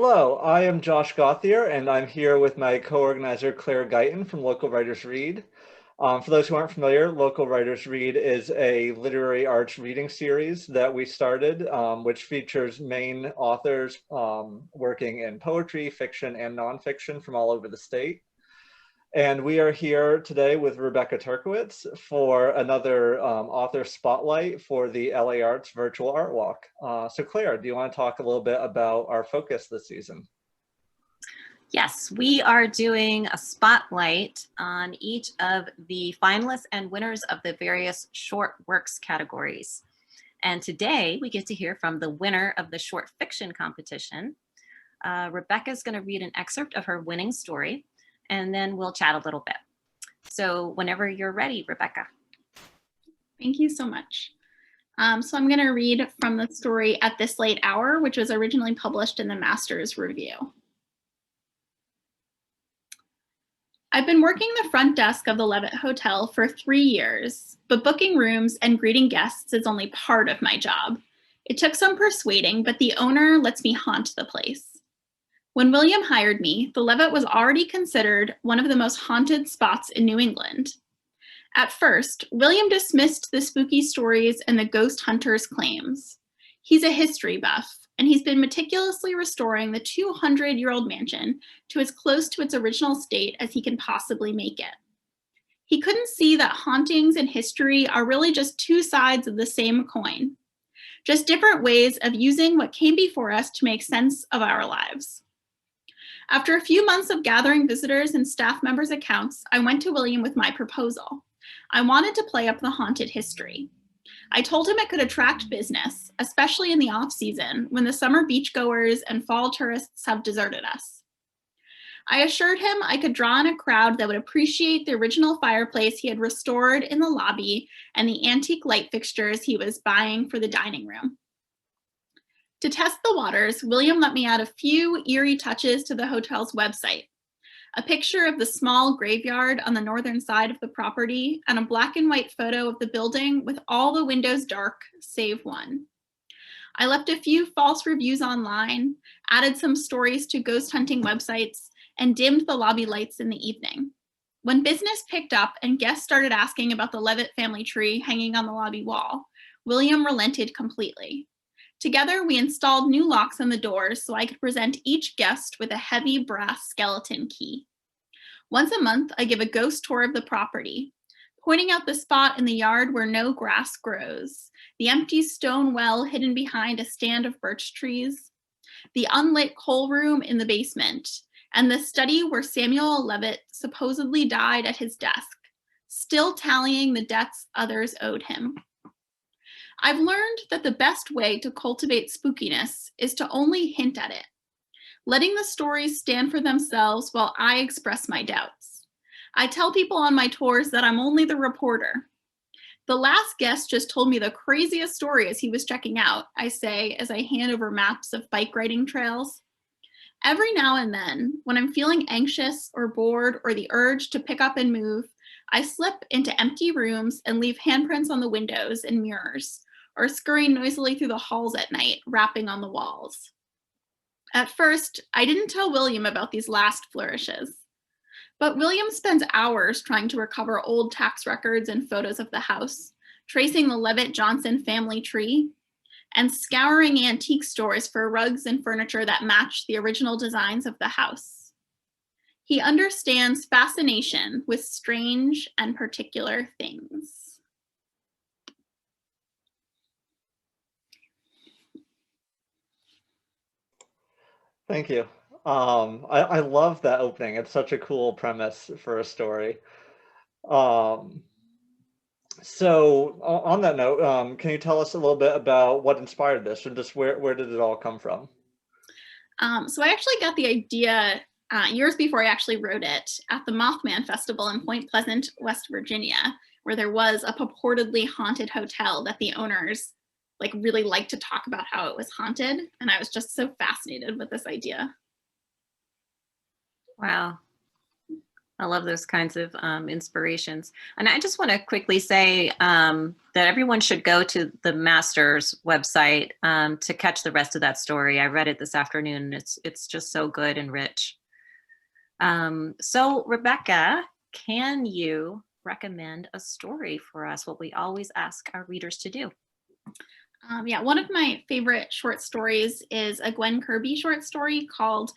Hello, I am Josh Gauthier, and I'm here with my co-organizer Claire Guyton from Local Writers Read. For those who aren't familiar, Local Writers Read is a literary arts reading series that we started, which features Maine authors working in poetry, fiction, and nonfiction from all over the state. And we are here today with Rebecca Turkewitz for another author spotlight for the LA Arts Virtual Art Walk. So Claire, do you want to talk a little bit about our focus this season? Yes, we are doing a spotlight on each of the finalists and winners of the various short works categories. And today we get to hear from the winner of the short fiction competition. Rebecca is going to read an excerpt of her winning story, and then we'll chat a little bit. So whenever you're ready, Rebecca. Thank you so much. So I'm going to read from the story At This Late Hour, which was originally published in the Master's Review. I've been working the front desk of the Levitt Hotel for 3 years, but booking rooms and greeting guests is only part of my job. It took some persuading, but the owner lets me haunt the place. When William hired me, the Levitt was already considered one of the most haunted spots in New England. At first, William dismissed the spooky stories and the ghost hunters' claims. He's a history buff, and he's been meticulously restoring the 200-year-old mansion to as close to its original state as he can possibly make it. He couldn't see that hauntings and history are really just two sides of the same coin, just different ways of using what came before us to make sense of our lives. After a few months of gathering visitors and staff members' accounts, I went to William with my proposal. I wanted to play up the haunted history. I told him it could attract business, especially in the off-season when the summer beachgoers and fall tourists have deserted us. I assured him I could draw in a crowd that would appreciate the original fireplace he had restored in the lobby and the antique light fixtures he was buying for the dining room. To test the waters, William let me add a few eerie touches to the hotel's website. A picture of the small graveyard on the northern side of the property and a black and white photo of the building with all the windows dark, save one. I left a few false reviews online, added some stories to ghost hunting websites, and dimmed the lobby lights in the evening. When business picked up and guests started asking about the Levitt family tree hanging on the lobby wall, William relented completely. Together, we installed new locks on the doors so I could present each guest with a heavy brass skeleton key. Once a month, I give a ghost tour of the property, pointing out the spot in the yard where no grass grows, the empty stone well hidden behind a stand of birch trees, the unlit coal room in the basement, and the study where Samuel Levitt supposedly died at his desk, still tallying the debts others owed him. I've learned that the best way to cultivate spookiness is to only hint at it, letting the stories stand for themselves while I express my doubts. I tell people on my tours that I'm only the reporter. The last guest just told me the craziest story as he was checking out, I say as I hand over maps of bike riding trails. Every now and then, when I'm feeling anxious or bored or the urge to pick up and move, I slip into empty rooms and leave handprints on the windows and mirrors, or scurry noisily through the halls at night, rapping on the walls. At first, I didn't tell William about these last flourishes, but William spends hours trying to recover old tax records and photos of the house, tracing the Levitt-Johnson family tree, and scouring antique stores for rugs and furniture that match the original designs of the house. He understands fascination with strange and particular things. Thank you. I love that opening. It's such a cool premise for a story. So on that note, can you tell us a little bit about what inspired this, and just where did it all come from? So I actually got the idea years before I actually wrote it at the Mothman Festival in Point Pleasant, West Virginia, where there was a purportedly haunted hotel that the owners really liked to talk about how it was haunted. And I was just so fascinated with this idea. Wow. I love those kinds of inspirations. And I just want to quickly say that everyone should go to the Masters website to catch the rest of that story. I read it this afternoon. It's just so good and rich. So Rebecca, can you recommend a story for us? What we always ask our readers to do. Yeah, one of my favorite short stories is a Gwen Kirby short story called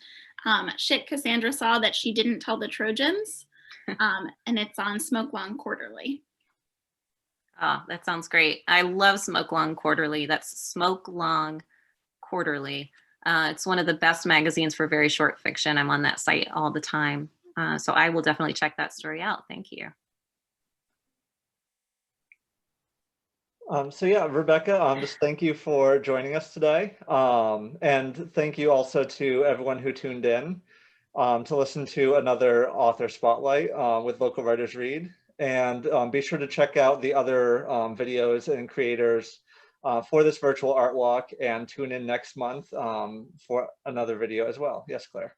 Shit Cassandra Saw That She Didn't Tell the Trojans. And it's on Smoke Long Quarterly. Oh, that sounds great. I love Smoke Long Quarterly. That's Smoke Long Quarterly. It's one of the best magazines for very short fiction. I'm on that site all the time. So I will definitely check that story out. Thank you. So yeah, Rebecca, just thank you for joining us today. And thank you also to everyone who tuned in to listen to another author spotlight with Local Writers Read. And be sure to check out the other videos and creators for this virtual art walk, and tune in next month for another video as well. Yes, Claire.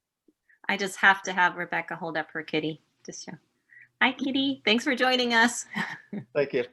I just have to have Rebecca hold up her kitty. Just show. Hi, kitty. Thanks for joining us. Thank you.